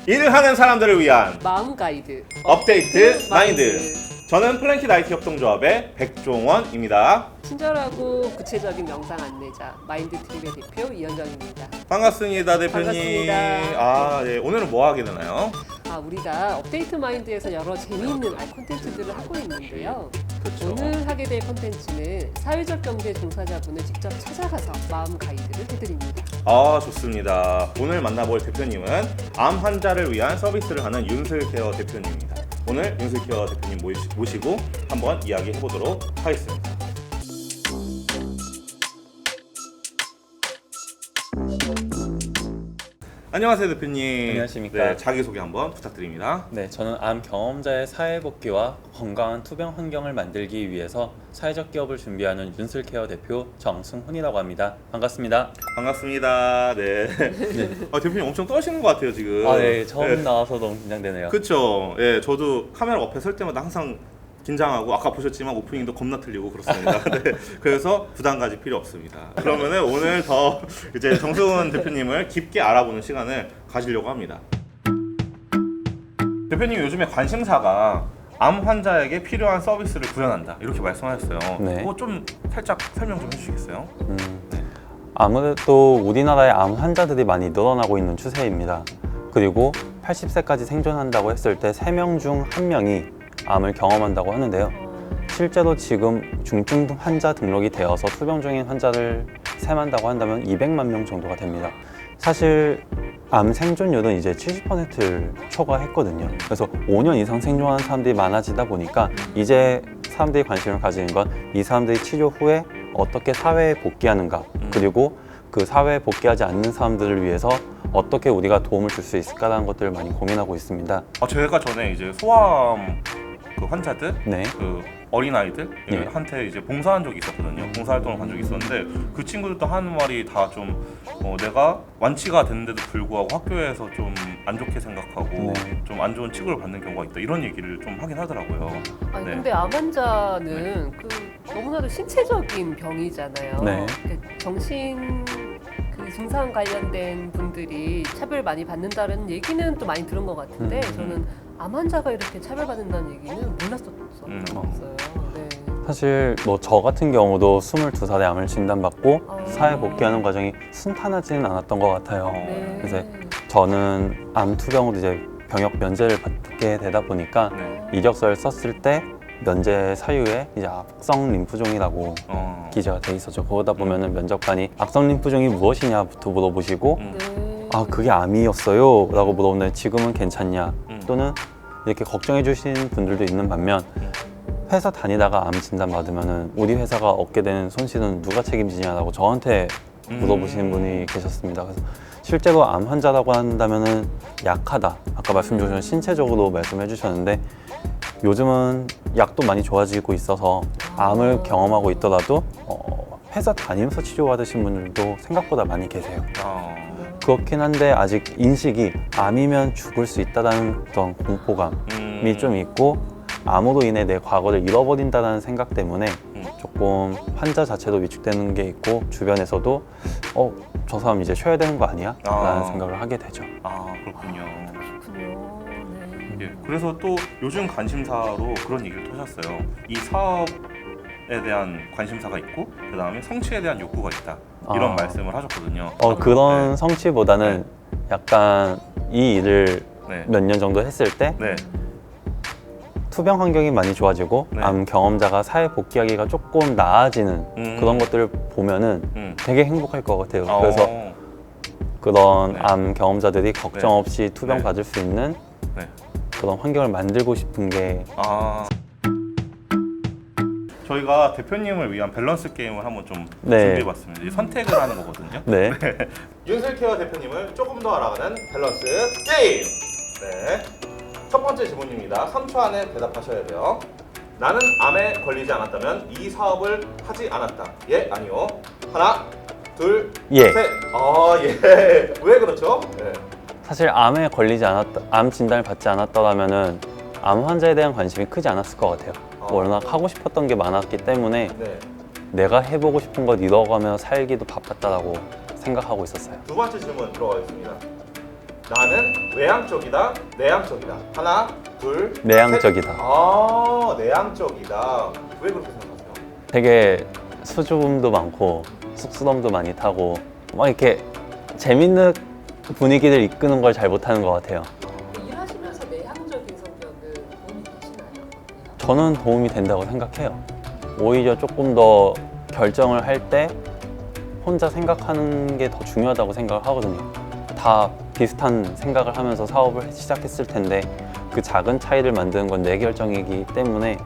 일을 하는 사람들을 위한 마음 가이드 업데이트 마인드. 저는 플랭킷 IT 협동조합의 백종원입니다. 친절하고 구체적인 명상 안내자 마인드 트립의 대표 이현정입니다. 반갑습니다, 대표님. 반갑습니다. 네. 오늘은 뭐 하게 되나요? 우리가 업데이트 마인드에서 여러 재미있는 콘텐츠들을 하고 있는데요. 그렇죠. 오늘 하게 될 콘텐츠는 사회적 경제 종사자분을 직접 찾아가서 마음 가이드를 해드립니다. 좋습니다. 오늘 만나볼 대표님은 암 환자를 위한 서비스를 하는 윤슬케어 대표님입니다. 오늘 윤슬케어 대표님 모시고 한번 이야기해 보도록 하겠습니다. 안녕하세요, 대표님. 안녕하십니까. 네, 자기소개 한번 부탁드립니다. 네, 저는 암 경험자의 사회복귀와 건강한 투병 환경을 만들기 위해서 사회적 기업을 준비하는 윤슬케어 대표 정승훈이라고 합니다. 반갑습니다. 반갑습니다. 네. 대표님 엄청 떠시는 것 같아요, 지금. 네, 처음 나와서 너무 긴장되네요. 그렇죠. 예, 저도 카메라 앞에 설 때마다 항상 긴장하고 아까 보셨지만 오프닝도 겁나 틀리고 그렇습니다. 네, 그래서 부담 가질 필요 없습니다. 그러면은 오늘 더 이제 정승훈 대표님을 깊게 알아보는 시간을 가지려고 합니다. 대표님 요즘에 관심사가 암 환자에게 필요한 서비스를 구현한다 이렇게 말씀하셨어요. 네. 그거 좀 살짝 설명 좀 해주시겠어요? 아무래도 우리나라의 암 환자들이 많이 늘어나고 있는 추세입니다. 그리고 80세까지 생존한다고 했을 때 3명 중 1명이 암을 경험한다고 하는데요. 실제로 지금 중증 환자 등록이 되어서 투병 중인 환자를 셈한다고 한다면 200만 명 정도가 됩니다. 사실 암 생존율은 이제 70%를 초과했거든요. 그래서 5년 이상 생존하는 사람들이 많아지다 보니까 이제 사람들이 관심을 가지는 건 이 사람들이 치료 후에 어떻게 사회에 복귀하는가, 그리고 그 사회에 복귀하지 않는 사람들을 위해서 어떻게 우리가 도움을 줄 수 있을까라는 것들을 많이 고민하고 있습니다. 제가 전에 이제 소아암 그 환자들, 네. 그 어린아이들 예. 한테 이제 봉사한 적이 있었거든요. 봉사활동을 한 적이 있었는데 그 친구들도 하는 말이 다 좀 내가 완치가 됐는데도 불구하고 학교에서 좀 안 좋게 생각하고 네. 좀 안 좋은 취급을 받는 경우가 있다 이런 얘기를 좀 하긴 하더라고요. 아니 네. 근데 암 환자는 너무나도 신체적인 병이잖아요. 네. 정신 증상 관련된 분들이 차별 많이 받는다는 얘기는 또 많이 들은 것 같은데 저는 암 환자가 이렇게 차별받는다는 얘기는 몰랐었어요. 네. 사실 뭐 저 같은 경우도 22살에 암을 진단받고 아. 사회 복귀하는 과정이 순탄하지는 않았던 것 같아요. 네. 그래서 저는 암 투병으로 이제 병역 면제를 받게 되다 보니까 네. 이력서를 썼을 때 면제 사유에 이제 악성 림프종이라고 기재가 돼 있었죠. 그러다 보면은 면접관이 악성 림프종이 무엇이냐부터 물어보시고 네. 그게 암이었어요 라고 물어보는데 지금은 괜찮냐 또는 이렇게 걱정해 주신 분들도 있는 반면 회사 다니다가 암 진단 받으면은 우리 회사가 얻게 되는 손실은 누가 책임지냐라고 저한테 물어보시는 분이 계셨습니다. 그래서 실제로 암 환자라고 한다면은 약하다. 아까 말씀 주신 신체적으로 말씀해 주셨는데 요즘은 약도 많이 좋아지고 있어서 암을 경험하고 있더라도 회사 다니면서 치료받으신 분들도 생각보다 많이 계세요. 그렇긴 한데 아직 인식이 암이면 죽을 수 있다는 그런 공포감이 좀 있고 암으로 인해 내 과거를 잃어버린다는 생각 때문에 조금 환자 자체도 위축되는 게 있고 주변에서도 저 사람 이제 쉬어야 되는 거 아니야? 라는 생각을 하게 되죠. 그렇군요. 그렇군요. 네. 예, 그래서 또 요즘 관심사로 그런 얘기를 하셨어요. 이 사업에 대한 관심사가 있고 그 다음에 성취에 대한 욕구가 있다 이런 말씀을 하셨거든요. 그런 네. 성취보다는 약간 이 일을 네. 몇 년 정도 했을 때 네. 투병 환경이 많이 좋아지고 네. 암 경험자가 사회 복귀하기가 조금 나아지는 그런 것들을 보면은 되게 행복할 것 같아요. 그래서 그런 네. 암 경험자들이 걱정 네. 없이 투병 네. 받을 수 있는 네. 그런 환경을 만들고 싶은 게 저희가 대표님을 위한 밸런스 게임을 한번 좀 네. 준비해봤습니다. 이제 선택을 하는 거거든요. 네. 윤슬케어 대표님을 조금 더 알아가는 밸런스 게임. 네. 첫 번째 질문입니다. 3초 안에 대답하셔야 돼요. 나는 암에 걸리지 않았다면 이 사업을 하지 않았다. 예, 아니요. 하나, 둘, 예. 셋. 예. 왜 그렇죠? 네. 사실 암에 걸리지 않았다, 암 진단을 받지 않았더라면은 암 환자에 대한 관심이 크지 않았을 것 같아요. 워낙 하고 싶었던 게 많았기 때문에 네. 내가 해보고 싶은 걸 이뤄가며 살기도 바빴다라고 생각하고 있었어요. 두 번째 질문 들어가겠습니다. 나는 외향적이다, 내향적이다. 하나, 둘, 내향적이다. 셋. 아, 내향적이다. 왜 그렇게 생각하세요? 되게 수줍음도 많고 쑥스러움도 많이 타고 막 이렇게 재밌는 분위기를 이끄는 걸 잘 못하는 것 같아요. 일하시면서 내향적인 성격은 도움이 되시나요? 저는 도움이 된다고 생각해요. 오히려 조금 더 결정을 할 때 혼자 생각하는 게 더 중요하다고 생각을 하거든요. 다 비슷한 생각을 하면서 사업을 시작했을 텐데 그 작은 차이를 만드는 건 내 결정이기 때문에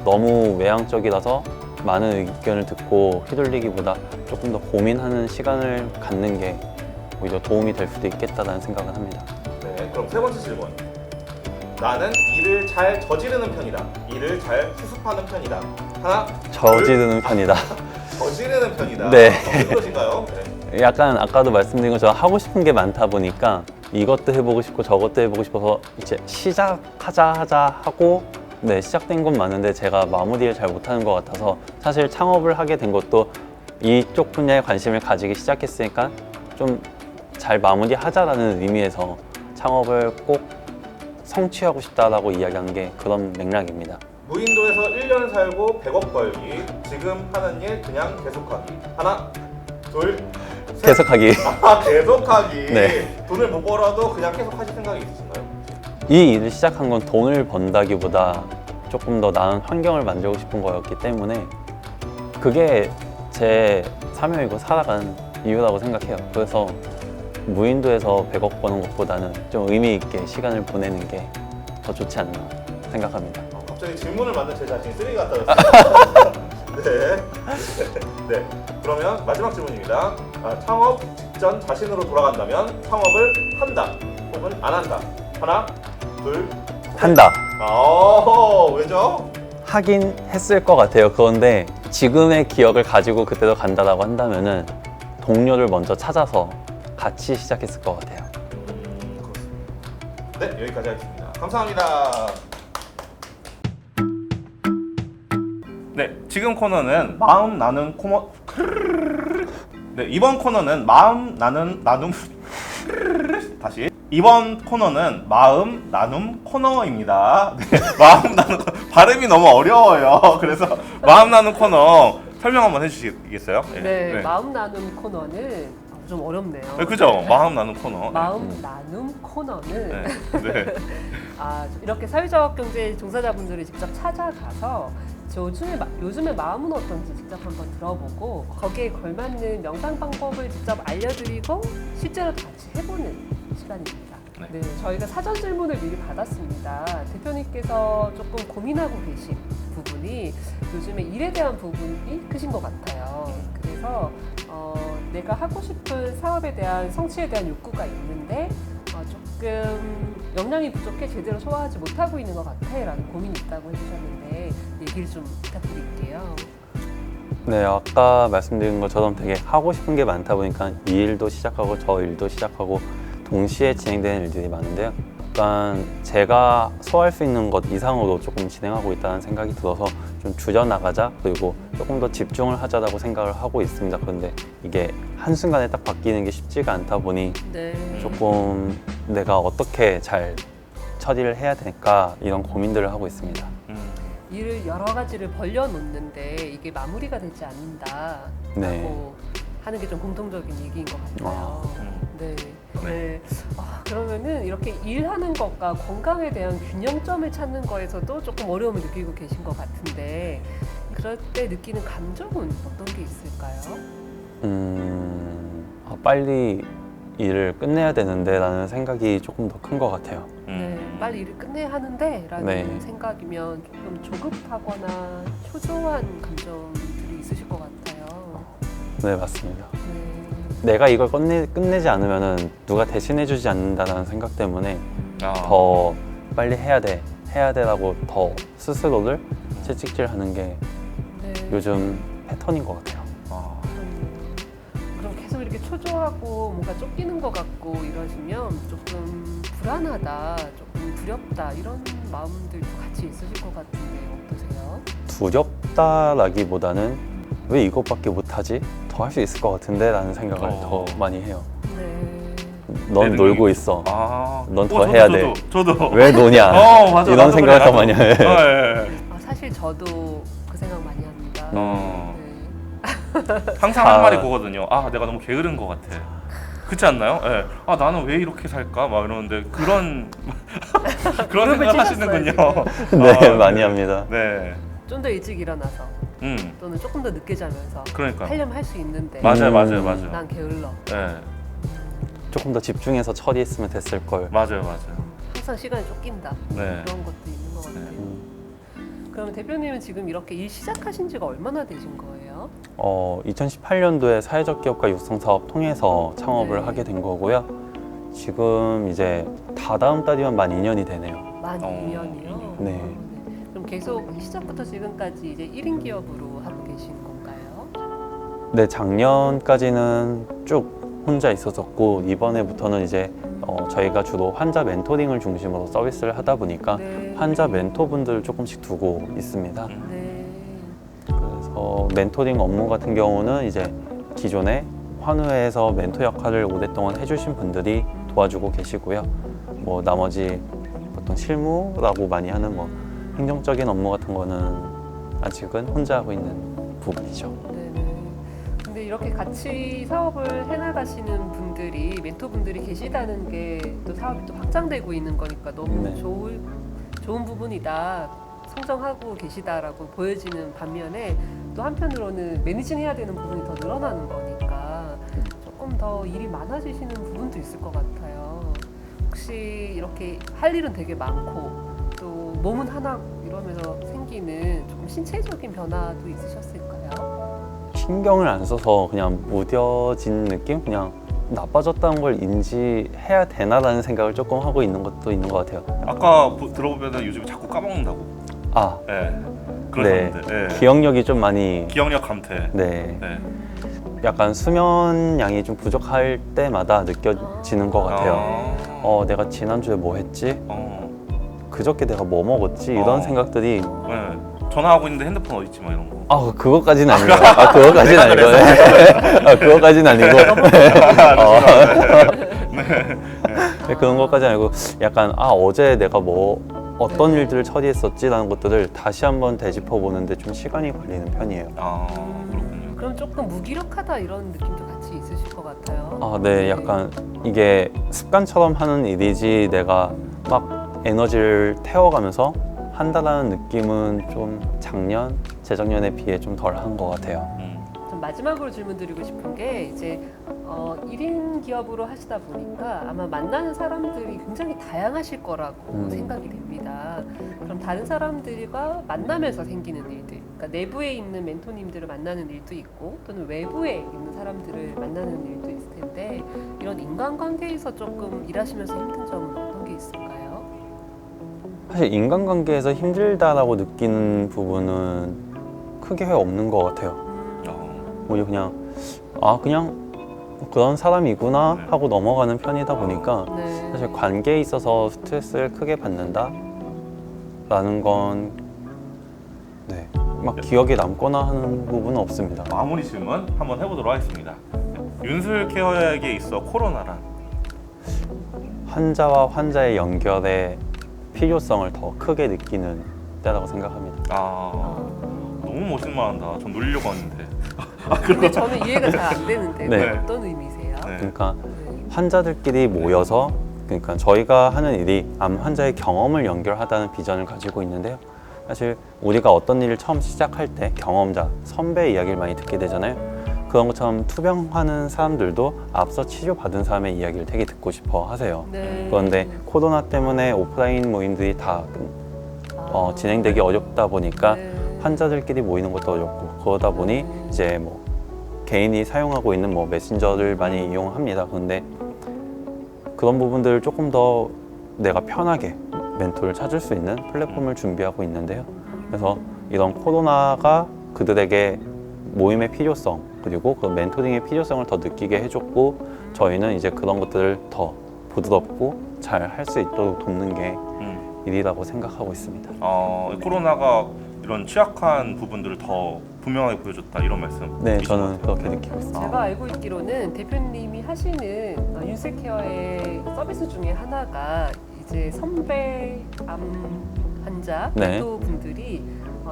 너무 외향적이라서 많은 의견을 듣고 휘둘리기보다 조금 더 고민하는 시간을 갖는 게 오히려 도움이 될 수도 있겠다는 생각을 합니다. 네, 그럼 세 번째 질문. 나는 일을 잘 저지르는 편이다. 일을 잘 수습하는 편이다. 하나, 저지르는 편이다. 저지르는 편이다. 네. 왜 그러신가요? 네. 약간 아까도 말씀드린 것처럼 하고 싶은 게 많다 보니까 이것도 해보고 싶고 저것도 해보고 싶어서 이제 시작하자 하고 네, 시작된 건 많은데 제가 마무리를 잘 못하는 것 같아서 사실 창업을 하게 된 것도 이쪽 분야에 관심을 가지기 시작했으니까 좀 잘 마무리하자라는 의미에서 창업을 꼭 성취하고 싶다라고 이야기한 게 그런 맥락입니다. 무인도에서 1년 살고 100억 벌기. 지금 하는 일 그냥 계속하기. 하나, 둘, 셋. 계속하기. 아, 계속하기. 네. 돈을 못 벌어도 그냥 계속하실 생각이 있으신가요? 이 일을 시작한 건 돈을 번다기보다 조금 더 나은 환경을 만들고 싶은 거였기 때문에 그게 제 사명이고 살아간 이유라고 생각해요. 그래서 무인도에서 100억 버는 것보다는 좀 의미 있게 시간을 보내는 게 더 좋지 않나 생각합니다. 갑자기 질문을 만든 제 자신이 쓰레기 같다 그랬어요. 네. 네. 그러면 마지막 질문입니다. 창업 직전 자신으로 돌아간다면 창업을 한다 혹은 안 한다. 하나, 둘, 한다. 왜죠? 하긴 했을 것 같아요. 그런데 지금의 기억을 가지고 그때로 간다라고 한다면은 동료를 먼저 찾아서 같이 시작했을 것 같아요. 그렇습니다. 네, 여기까지 하겠습니다. 감사합니다. 네, 지금 코너는 마음 나눔 코너. 네, 이번 코너는 마음 나눔 다시. 이번 코너는 마음 나눔 코너입니다. 네, 마음 나눔 발음이 너무 어려워요. 그래서 마음 나눔 코너 설명 한번 해주시겠어요? 네, 마음 나눔 코너는 좀 어렵네요. 네, 그죠? 마음 나눔 코너. 마음 나눔 코너는 네. 네. 이렇게 사회적 경제 종사자분들이 직접 찾아가서 요즘에 마음은 어떤지 직접 한번 들어보고 거기에 걸맞는 명상 방법을 직접 알려드리고 실제로도 같이 해보는 시간입니다. 네. 네, 저희가 사전 질문을 미리 받았습니다. 대표님께서 조금 고민하고 계신 부분이 요즘에 일에 대한 부분이 크신 것 같아요. 그래서 내가 하고 싶은 사업에 대한 성취에 대한 욕구가 있는데 조금 역량이 부족해 제대로 소화하지 못하고 있는 것 같아라는 고민이 있다고 해주셨는데 얘기를 좀 부탁드릴게요. 네, 아까 말씀드린 것처럼 되게 하고 싶은 게 많다 보니까 이 일도 시작하고 저 일도 시작하고 동시에 진행되는 일들이 많은데요. 약간 제가 소화할 수 있는 것 이상으로 조금 진행하고 있다는 생각이 들어서 좀 줄여나가자 그리고 조금 더 집중을 하자라고 생각을 하고 있습니다. 그런데 이게 한순간에 딱 바뀌는 게 쉽지가 않다 보니 네. 조금 내가 어떻게 잘 처리를 해야 될까 이런 고민들을 하고 있습니다. 일을 여러 가지를 벌려놓는데 이게 마무리가 되지 않는다라고 네. 하는 게 좀 공통적인 얘기인 것 같아요. 네. 네. 그러면은 이렇게 일하는 것과 건강에 대한 균형점을 찾는 거에서도 조금 어려움을 느끼고 계신 것 같은데 그럴 때 느끼는 감정은 어떤 게 있을까요? 빨리 일을 끝내야 되는데 라는 생각이 조금 더 큰 것 같아요. 네, 빨리 일을 끝내야 하는데 라는 네. 생각이면 조금 조급하거나 초조한 감정들이 있으실 것 같아요. 네, 맞습니다. 네. 내가 이걸 끝내지 않으면 누가 대신해주지 않는다는 생각 때문에 더 빨리 해야 돼라고 더 스스로를 채찍질하는 게 네. 요즘 패턴인 것 같아요. 그럼 계속 이렇게 초조하고 뭔가 쫓기는 것 같고 이러시면 조금 불안하다, 조금 두렵다 이런 마음들도 같이 있으실 것 같은데 어떠세요? 두렵다라기보다는 왜 이것밖에 못하지? 더 할 수 있을 것 같은데 라는 생각을 더 많이 해요. 네. 넌 내 놀고 능력이- 있어. 아, 넌 더 저도, 해야 저도, 돼. 저도. 왜 노냐? 맞아. 이런 나도 생각을 그래, 더 많이 해. 예. 사실 저도 그 생각 많이 합니다. 어. 네. 항상 다- 하는 말이 그거거든요. 아, 내가 너무 게으른 것 같아. 그렇지 않나요? 예. 아, 나는 왜 이렇게 살까? 막 이러는데 그런 그런 무릎을 생각을 찢었어요, 하시는군요. 네, 아, 많이 합니다. 네. 좀 더 일찍 일어나서 또는 조금 더 늦게 자면서 그러니까. 하려면 할 수 있는데 맞아요, 음. 맞아요, 맞아요. 난 게을러. 예. 조금 더 집중해서 처리했으면 됐을 걸. 맞아요, 맞아요. 항상 시간이 쫓긴다. 네. 그런 것도 있는 것 같아요. 그럼 대표님은 지금 이렇게 일 시작하신 지가 얼마나 되신 거예요? 2018년도에 사회적 기업가 육성 사업 통해서 창업을 네. 하게 된 거고요. 지금 이제 다다음 달이면 만 2년이 되네요. 만 어, 2년이요? 네. 그럼 계속 시작부터 지금까지 이제 1인 기업으로 하고 계신 건가요? 네, 작년까지는 쭉 혼자 있었었고 이번에부터는 이제 저희가 주로 환자 멘토링을 중심으로 서비스를 하다 보니까 네. 환자 멘토분들을 조금씩 두고 있습니다. 네. 그래서 멘토링 업무 같은 경우는 이제 기존에 환우회에서 멘토 역할을 오랫동안 해주신 분들이 도와주고 계시고요. 뭐 나머지 보통 실무라고 많이 하는 뭐 행정적인 업무 같은 거는 아직은 혼자 하고 있는 부분이죠. 네네. 근데 이렇게 같이 사업을 해나가시는 분들이 멘토분들이 계시다는 게 또 사업이 또 확장되고 있는 거니까 너무 네. 좋은 부분이다. 성장하고 계시다라고 보여지는 반면에 또 한편으로는 매니징 해야 되는 부분이 더 늘어나는 거니까 조금 더 일이 많아지시는 부분도 있을 것 같아요. 혹시 이렇게 할 일은 되게 많고 또 몸은 하나 이러면서 생기는 조금 신체적인 변화도 있으셨을까요? 신경을 안 써서 그냥 무뎌진 느낌? 그냥 나빠졌다는 걸 인지해야 되나라는 생각을 조금 하고 있는 것도 있는 것 같아요. 아까 들어보면 요즘에 자꾸 까먹는다고. 아, 예. 네. 그러셨는데. 예. 기억력이 좀 많이 기억력 감퇴. 네, 네. 약간 수면 양이 좀 부족할 때마다 느껴지는 것 같아요. 내가 지난주에 뭐 했지? 그저께 내가 뭐 먹었지? 이런 생각들이 네. 전화하고 있는데 핸드폰 어디 있지? 막 이런 거. 그거까지는 아니에요. 그거까지는 아니고. 그거까지는 아니고. 네, 그런 것까지는 아니고 약간 어제 내가 뭐 어떤 일들을 처리했었지라는 것들을 다시 한번 되짚어 보는데 좀 시간이 걸리는 편이에요. 아, 그렇군요. 그럼 조금 무기력하다 이런 느낌도 같이 있으실 것 같아요. 네, 약간 이게 습관처럼 하는 일이지 내가 막 에너지를 태워가면서 한다라는 느낌은 좀 작년, 재작년에 비해 좀 덜한 것 같아요. 좀 마지막으로 질문 드리고 싶은 게 이제 1인 기업으로 하시다 보니까 아마 만나는 사람들이 굉장히 다양하실 거라고 생각이 됩니다. 그럼 다른 사람들과 만나면서 생기는 일들, 그러니까 내부에 있는 멘토님들을 만나는 일도 있고 또는 외부에 있는 사람들을 만나는 일도 있을 텐데 이런 인간관계에서 조금 일하시면서 힘든 점은 어떤 게 있을까요? 사실 인간관계에서 힘들다라고 느끼는 부분은 크게 없는 것 같아요. 오히려 그냥 그냥 그런 사람이구나 하고 넘어가는 편이다 보니까 네. 사실 관계에 있어서 스트레스를 크게 받는다 라는 건 네, 막 기억에 남거나 하는 부분은 없습니다. 마무리 질문 한번 해보도록 하겠습니다. 윤술 케어에게 있어 코로나란? 환자와 환자의 연결의 필요성을 더 크게 느끼는 때라고 생각합니다. 너무 멋진 말 한다. 전 놀리려고 하는데. 근데 저는 이해가 잘 안 되는데 네. 어떤 의미세요? 네. 그러니까 네. 환자들끼리 모여서 그러니까 저희가 하는 일이 암 환자의 경험을 연결하다는 비전을 가지고 있는데요. 사실 우리가 어떤 일을 처음 시작할 때 경험자, 선배의 이야기를 많이 듣게 되잖아요. 그런 것처럼 투병하는 사람들도 앞서 치료받은 사람의 이야기를 되게 듣고 싶어 하세요. 네. 그런데 코로나 때문에 오프라인 모임들이 다 진행되기 어렵다 보니까 네. 환자들끼리 모이는 것도 어렵고 그러다 보니 이제 뭐 개인이 사용하고 있는 뭐 메신저를 많이 이용합니다. 그런데 그런 부분들을 조금 더 내가 편하게 멘토를 찾을 수 있는 플랫폼을 준비하고 있는데요. 그래서 이런 코로나가 그들에게 모임의 필요성 그리고 그 멘토링의 필요성을 더 느끼게 해줬고 저희는 이제 그런 것들을 더 부드럽고 잘 할 수 있도록 돕는 게 일이라고 생각하고 있습니다. 코로나가 이런 취약한 부분들을 더 분명하게 보여줬다 이런 말씀. 네, 저는 그렇게 느끼고 있습니다. 제가 알고 있기로는 대표님이 하시는 윤슬케어의 서비스 중에 하나가 이제 선배암 환자 네. 또 분들이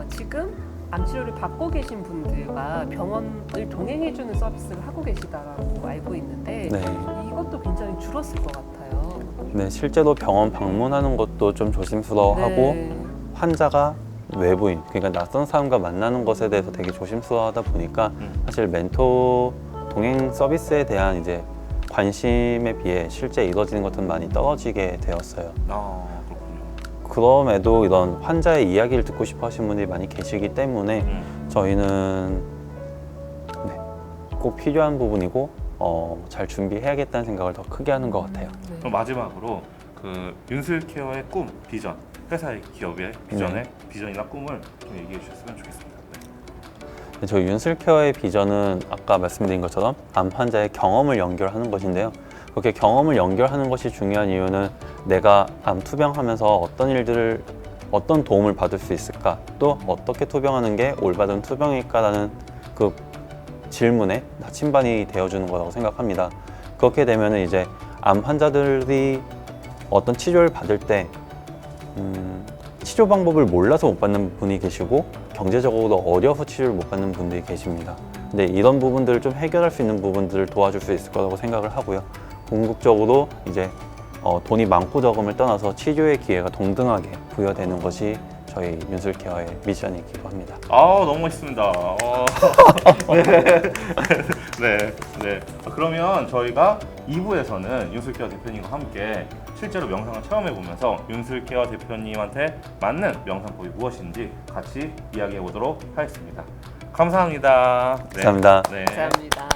지금 암 치료를 받고 계신 분들과 병원을 동행해주는 서비스를 하고 계시다라고 알고 있는데 네. 이것도 굉장히 줄었을 것 같아요. 네, 실제로 병원 방문하는 것도 좀 조심스러워하고 네. 환자가 외부인, 그러니까 낯선 사람과 만나는 것에 대해서 되게 조심스러워하다 보니까 사실 멘토 동행 서비스에 대한 이제 관심에 비해 실제 이루어지는 것들은 많이 떨어지게 되었어요. 아, 그렇군요. 그럼에도 이런 환자의 이야기를 듣고 싶어 하시는 분들이 많이 계시기 때문에 저희는 네, 꼭 필요한 부분이고 잘 준비해야겠다는 생각을 더 크게 하는 것 같아요. 네. 그럼 마지막으로 그 윤슬케어의 꿈, 비전, 회사의 기업의 비전의 비전이나 꿈을 좀 얘기해 주셨으면 좋겠습니다. 네. 저희 윤슬케어의 비전은 아까 말씀드린 것처럼 암 환자의 경험을 연결하는 것인데요. 그렇게 경험을 연결하는 것이 중요한 이유는 내가 암 투병하면서 어떤 도움을 받을 수 있을까, 또 어떻게 투병하는 게 올바른 투병일까라는 그 질문에 나침반이 되어주는 거라고 생각합니다. 그렇게 되면 이제 암 환자들이 어떤 치료를 받을 때 치료 방법을 몰라서 못 받는 분이 계시고 경제적으로 어려서 치료를 못 받는 분들이 계십니다. 근데 이런 부분들을 좀 해결할 수 있는 부분들을 도와줄 수 있을 거라고 생각을 하고요. 궁극적으로 이제 돈이 많고 적음을 떠나서 치료의 기회가 동등하게 부여되는 것이 저희 윤슬케어의 미션이기도 합니다. 아, 너무 멋있습니다. 네, 네. 그러면 저희가 2부에서는 윤슬케어 대표님과 함께 실제로 명상을 체험해 보면서 윤슬케어 대표님한테 맞는 명상법이 무엇인지 같이 이야기해 보도록 하겠습니다. 감사합니다. 네. 감사합니다. 네. 감사합니다.